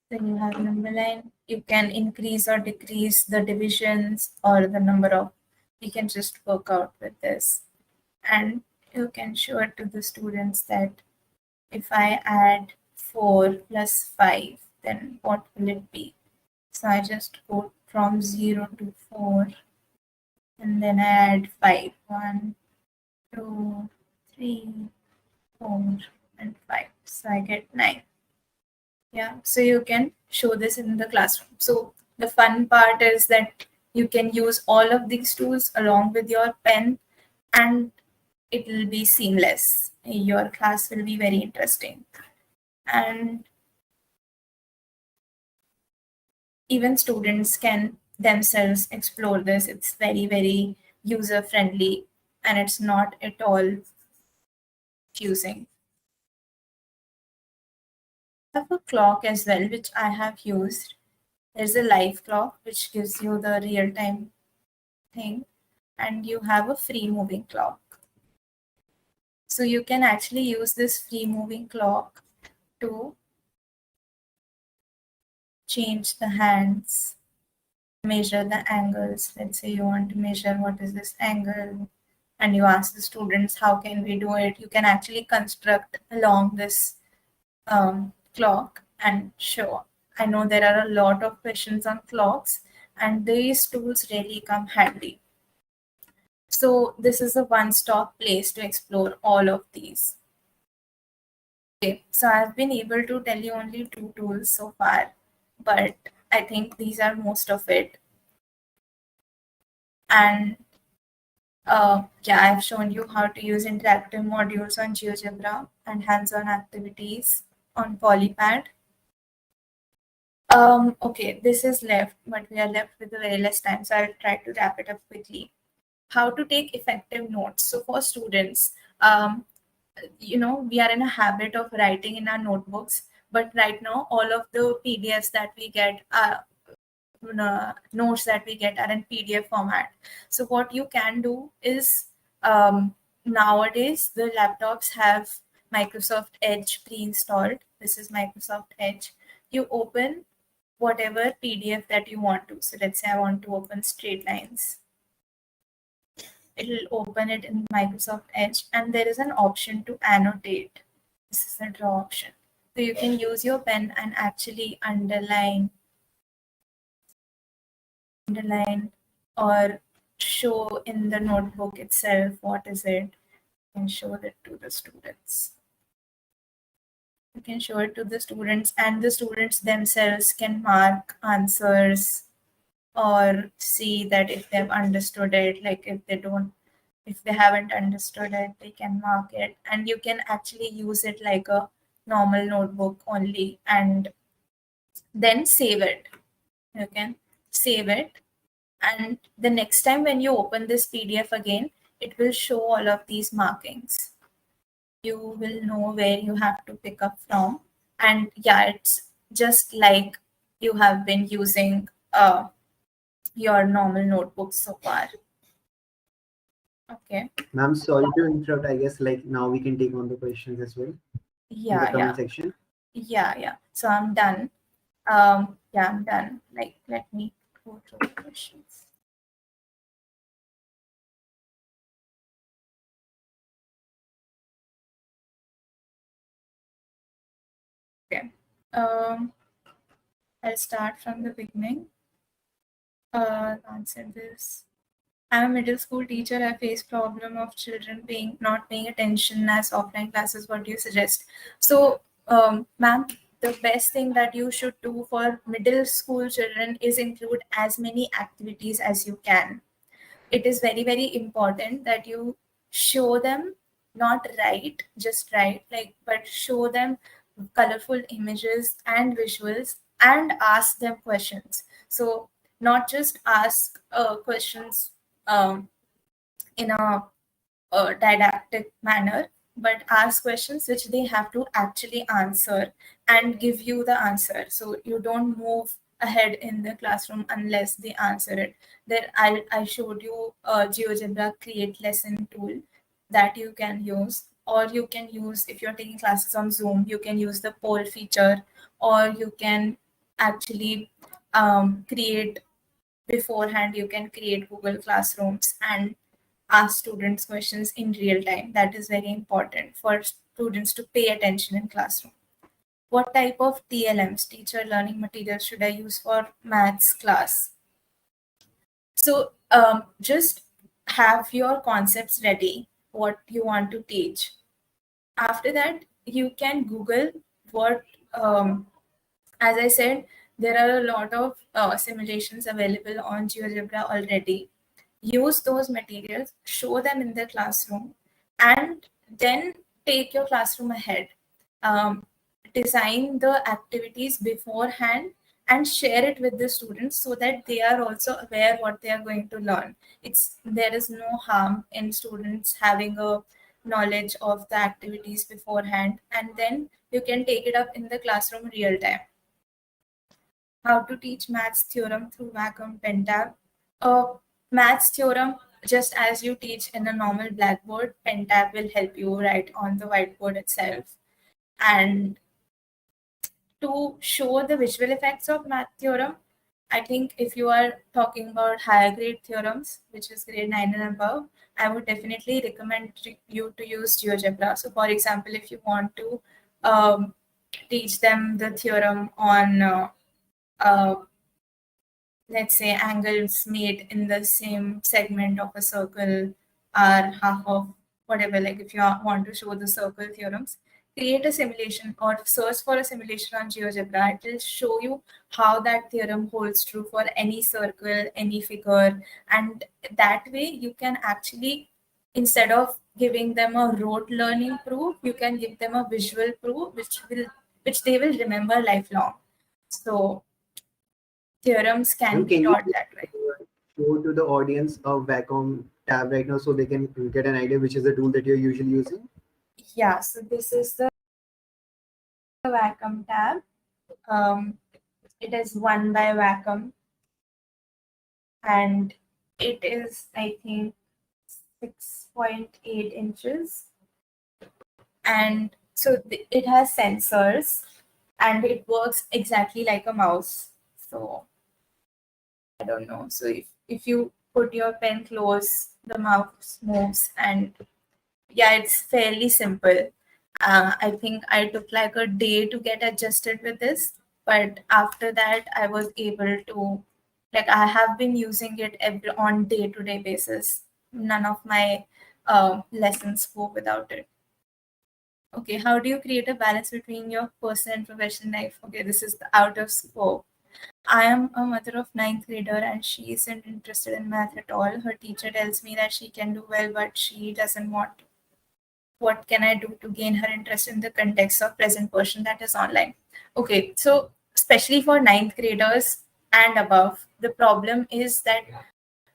Then you have number line. You can increase or decrease the divisions or the number of, you can just work out with this. And you can show it to the students that if I add 4 plus 5, then what will it be? So I just go from 0 to 4, and then I add 5. 1, 2, 3, 4, and 5. So I get 9. Yeah, so you can show this in the classroom. So the fun part is that you can use all of these tools along with your pen, and it will be seamless. Your class will be very interesting. And even students can themselves explore this. It's very, very user friendly, and it's not at all confusing. I have a clock as well, which I have used. There's a live clock, which gives you the real time thing, and you have a free moving clock. So you can actually use this free moving clock to change the hands, measure the angles. Let's say you want to measure what is this angle, and you ask the students, how can we do it? You can actually construct along this clock and show. I know there are a lot of questions on clocks, and these tools really come handy. So this is a one-stop place to explore all of these. Okay, so I've been able to tell you only 2 tools so far, but I think these are most of it. And yeah, I've shown you how to use interactive modules on Geogebra and hands-on activities on Polypad. Okay, this is left, but we are left with a very less time, so I'll try to wrap it up quickly. How to take effective notes. So for students, we are in a habit of writing in our notebooks, but right now all of the PDFs that we get are notes that we get are in PDF format. So what you can do is, nowadays the laptops have Microsoft Edge pre-installed. This is Microsoft Edge. You open whatever PDF that you want to. So let's say I want to open straight lines. It'll open it in Microsoft Edge, and there is an option to annotate. This is the draw option. So you can use your pen and actually underline or show in the notebook itself what is it, and show it to the students. You can show it to the students, and the students themselves can mark answers or see that if they've understood it. Like if they haven't understood it, they can mark it, and you can actually use it like a normal notebook only, and then save it. You can save it, and the next time when you open this PDF again, it will show all of these markings. You will know where you have to pick up from, and yeah, it's just like you have been using your normal notebook so far. Okay. Ma'am, sorry to interrupt. I guess like now we can take on the questions as well in the Yeah, comment section. yeah. So I'm done. Yeah, I'm done. Like, let me go through the questions. Okay. I'll start from the beginning. Answer this. I'm a middle school teacher. I face problem of children not paying attention as offline classes. What do you suggest? So, ma'am, the best thing that you should do for middle school children is include as many activities as you can. It is very, very important that you show them, not write, just write, like, but show them colorful images and visuals, and ask them questions. So not just ask questions in a didactic manner, but ask questions which they have to actually answer and give you the answer. So you don't move ahead in the classroom unless they answer it. There, I showed you a Geogebra create lesson tool that you can use, or you can use, if you're taking classes on Zoom, you can use the poll feature, or you can actually create beforehand. You can create Google Classrooms and ask students questions in real time. That is very important for students to pay attention in classroom. What type of TLMs, teacher learning materials, should I use for maths class? So just have your concepts ready, what you want to teach. After that, you can Google what, as I said, there are a lot of simulations available on GeoGebra already. Use those materials, show them in the classroom, and then take your classroom ahead. Design the activities beforehand and share it with the students so that they are also aware what they are going to learn. There is no harm in students having a knowledge of the activities beforehand, and then you can take it up in the classroom real time. How to teach maths theorem through Wacom Pentab. Maths theorem, just as you teach in a normal blackboard, Pentab will help you write on the whiteboard itself. And to show the visual effects of math theorem, I think if you are talking about higher grade theorems, which is grade 9 and above, I would definitely recommend you to use GeoGebra. So for example, if you want to teach them the theorem on uh, let's say angles made in the same segment of a circle are half of whatever, like if you want to show the circle theorems, create a simulation or search for a simulation on GeoGebra. It will show you how that theorem holds true for any circle, any figure, and that way you can actually, instead of giving them a rote learning proof, you can give them a visual proof which they will remember lifelong. So theorems can Ma'am, be can you taught that way. show to the audience a Wacom tab right now so they can get an idea which is the tool that you're usually using? Yeah, so this is the Wacom tab. It is 1 by Wacom, and it is, I think, 6.8 inches. And so it has sensors, and it works exactly like a mouse. So I don't know. So if you put your pen close, the mouse moves, and yeah, it's fairly simple. I think I took like a day to get adjusted with this, but after that, I was able to, like, I have been using it on day-to-day basis. None of my lessons go without it. Okay, how do you create a balance between your personal and professional life? Okay, this is the out of scope. I am a mother of ninth grader and she isn't interested in math at all. Her teacher tells me that she can do well, but she doesn't want to. What can I do to gain her interest in the context of present person that is online? Okay, so especially for ninth graders and above, the problem is that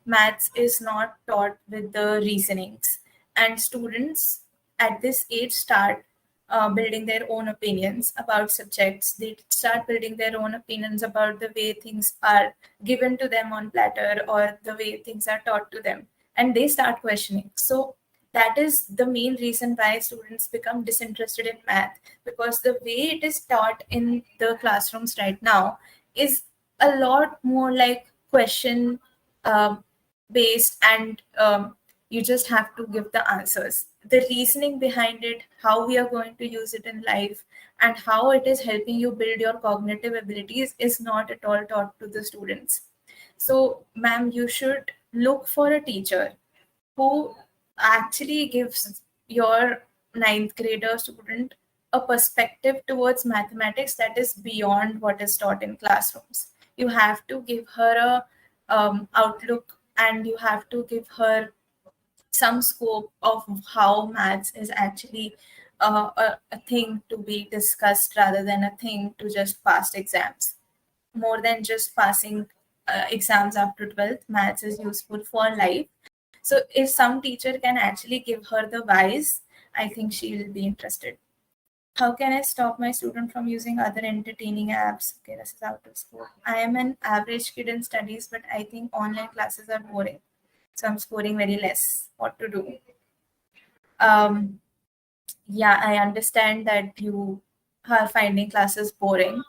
maths is not taught with the reasonings, and students at this age start building their own opinions about subjects. They start building their own opinions about the way things are given to them on platter or the way things are taught to them, and they start questioning. So that is the main reason why students become disinterested in math, because the way it is taught in the classrooms right now is a lot more like question um, based, and you just have to give the answers. The reasoning behind it, how we are going to use it in life, and how it is helping you build your cognitive abilities is not at all taught to the students. So, ma'am, you should look for a teacher who actually gives your ninth grader student a perspective towards mathematics that is beyond what is taught in classrooms. You have to give her a outlook, and you have to give her some scope of how maths is actually a thing to be discussed rather than a thing to just pass exams. More than just passing exams after 12th, maths is useful for life. So if some teacher can actually give her the whys, I think she will be interested. How can I stop my student from using other entertaining apps? Okay, this is out of scope. I am an average kid in studies, but I think online classes are boring. So I'm scoring very less. What to do? Um, yeah, I understand that you are finding classes boring.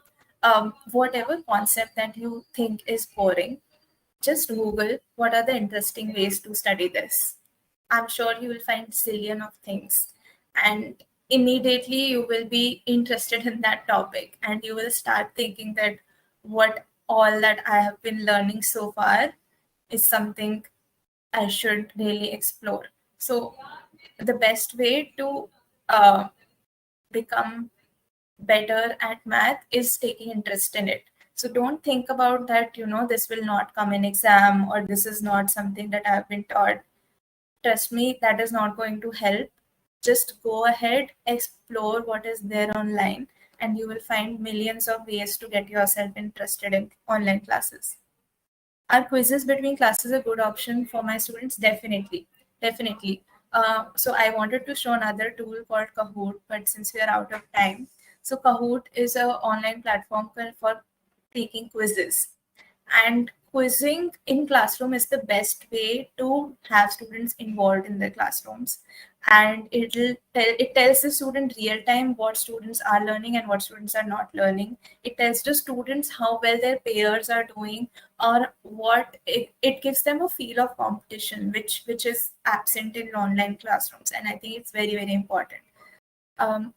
Whatever concept that you think is boring, just Google what are the interesting ways to study this. I'm sure you will find zillion of things, and immediately you will be interested in that topic, and you will start thinking that what all that I have been learning so far is something I should really explore. So the best way to uh, become better at math is taking interest in it. So don't think about that, this will not come in exam, or this is not something that I've been taught. Trust me, that is not going to help. Just go ahead, explore what is there online, and you will find millions of ways to get yourself interested in online classes. Are quizzes between classes a good option for my students? Definitely, definitely. So I wanted to show another tool called Kahoot, but since we are out of time, so Kahoot is an online platform for taking quizzes. And quizzing in classroom is the best way to have students involved in their classrooms, and it tells the student real time what students are learning and what students are not learning. It tells the students how well their peers are doing, or what it gives them a feel of competition, which is absent in online classrooms, and I think it's very, very important.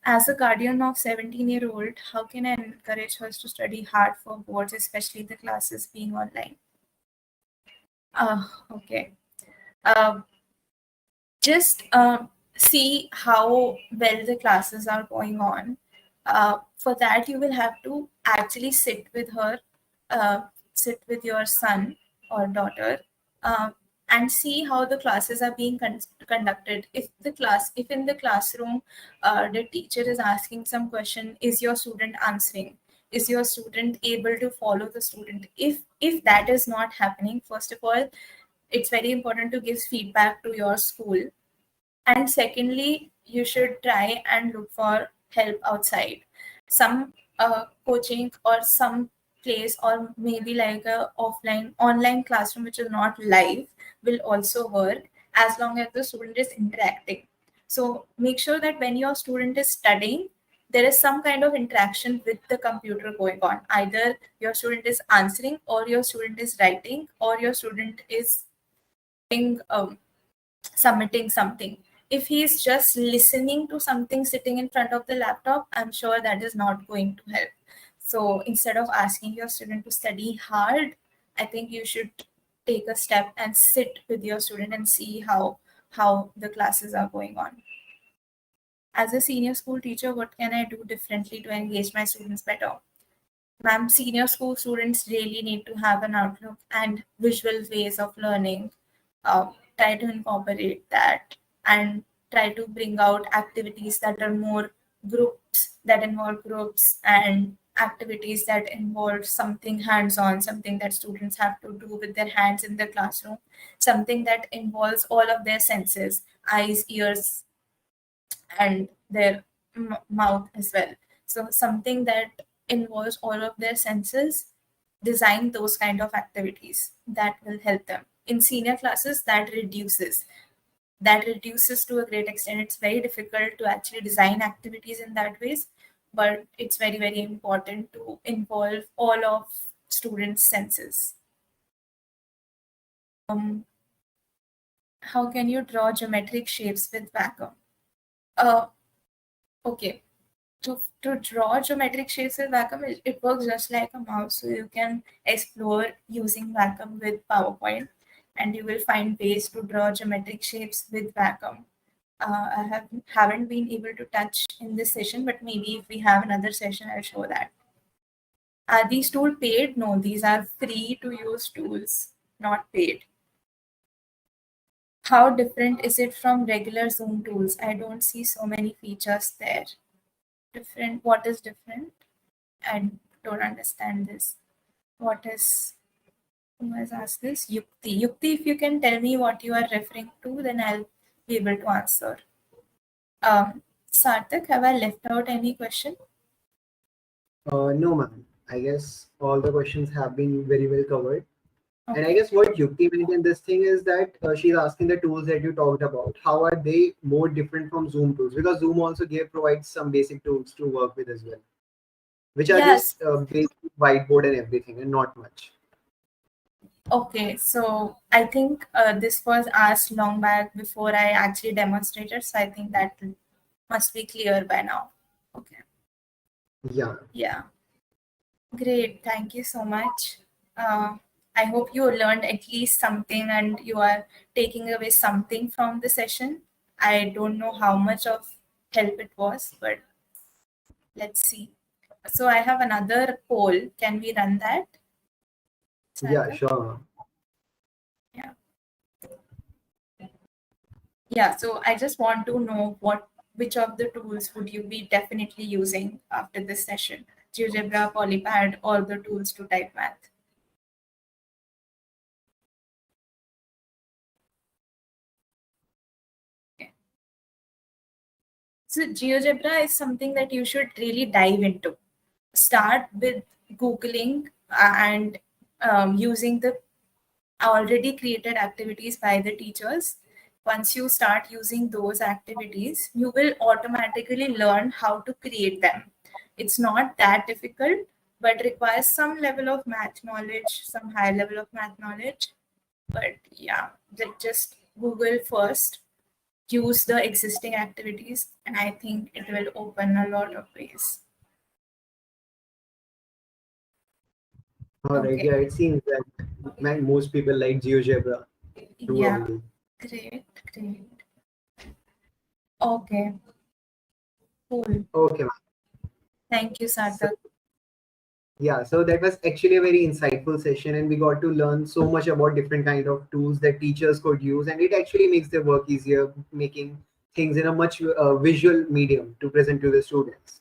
As a guardian of 17-year-old, how can I encourage her to study hard for boards, especially the classes being online? Okay. Uh, just see how well the classes are going on. For that, you will have to actually uh, sit with your son or daughter, um, and see how the classes are being conducted. If in the classroom, the teacher is asking some question, is your student answering? Is your student able to follow the student? If that is not happening, first of all, it's very important to give feedback to your school. And secondly, you should try and look for help outside. Some coaching or some place, or maybe like a offline online classroom which is not live, will also work as long as the student is interacting. So make sure that when your student is studying, there is some kind of interaction with the computer going on. Either your student is answering, or your student is writing, or your student is doing, submitting something. If he's just listening to something sitting in front of the laptop, I'm sure that is not going to help. So instead of asking your student to study hard, I think you should take a step and sit with your student and see how the classes are going on. As a senior school teacher, what can I do differently to engage my students better? Ma'am, senior school students really need to have an outlook and visual ways of learning. Try to incorporate that, and try to bring out activities that are more that involve groups, and activities that involve something hands-on, something that students have to do with their hands in the classroom, something that involves all of their senses, eyes, ears, and their mouth as well. So something that involves all of their senses, design those kind of activities that will help them. In senior classes, that reduces to a great extent. It's very difficult to actually design activities in that ways, but it's very, very important to involve all of students' senses. How can you draw geometric shapes with vacuum? Okay, to draw geometric shapes with Wacom, it works just like a mouse. So you can explore using Wacom with PowerPoint, and you will find ways to draw geometric shapes with Wacom. I haven't been able to touch in this session, but maybe if we have another session, I'll show that. Are these tools paid? No, these are free to use tools, not paid. How different is it from regular Zoom tools? I don't see so many features there. Different? What is different? I don't understand this. What is, who has asked this? Yukti. Yukti, if you can tell me what you are referring to, then I'll be able to answer. Sarthak, have I left out any question? No, ma'am. I guess all the questions have been very well covered. And I Okay. guess what Yukti meant in this thing is that she's asking the tools that you talked about. How are they more different from Zoom tools? Because Zoom also provides some basic tools to work with as well, which are Yes. just basic whiteboard and everything, and not much. Okay. So I think this was asked long back before I actually demonstrated. So I think that must be clear by now. Okay. Yeah. Yeah. Great. Thank you so much. I hope you learned at least something and you are taking away something from the session. I don't know how much of help it was, but let's see. So I have another poll. Can we run that? Yeah, Sarthak? sure. Yeah. Yeah. So I just want to know which of the tools would you be definitely using after this session? GeoGebra, Polypad, or the tools to type math? So GeoGebra is something that you should really dive into. Start with Googling and using the already created activities by the teachers. Once you start using those activities, you will automatically learn how to create them. It's not that difficult, but requires some level of math knowledge, some high level of math knowledge. But yeah, just Google first, use the existing activities, and I think it will open a lot of ways. All right. Okay. Yeah, it seems that most people like GeoGebra too Yeah. only. Great. Great. Okay. Cool. Okay, ma'am. Thank you, So Sarthak. yeah, so that was actually a very insightful session, and we got to learn so much about different kind of tools that teachers could use, and it actually makes their work easier, making things in a much visual medium to present to the students.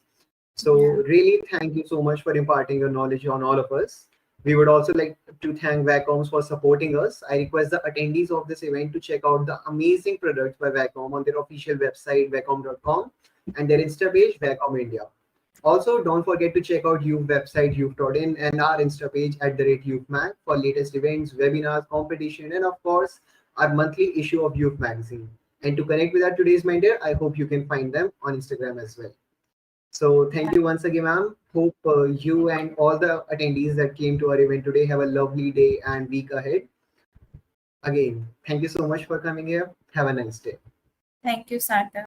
So Yeah. really, thank you so much for imparting your knowledge on all of us. We would also like to thank Vacoms for supporting us. I request the attendees of this event to check out the amazing products by Vacom on their official website, vacom.com, and their Insta page, Vacom India. Also, don't forget to check out Youth website, youth.in, and our Insta page @YouthMag for latest events, webinars, competition, and of course, our monthly issue of Youth magazine. And to connect with our today's mentor, I hope you can find them on Instagram as well. So thank you once again, ma'am. Hope you and all the attendees that came to our event today have a lovely day and week ahead. Again, thank you so much for coming here. Have a nice day. Thank you, Sarthak.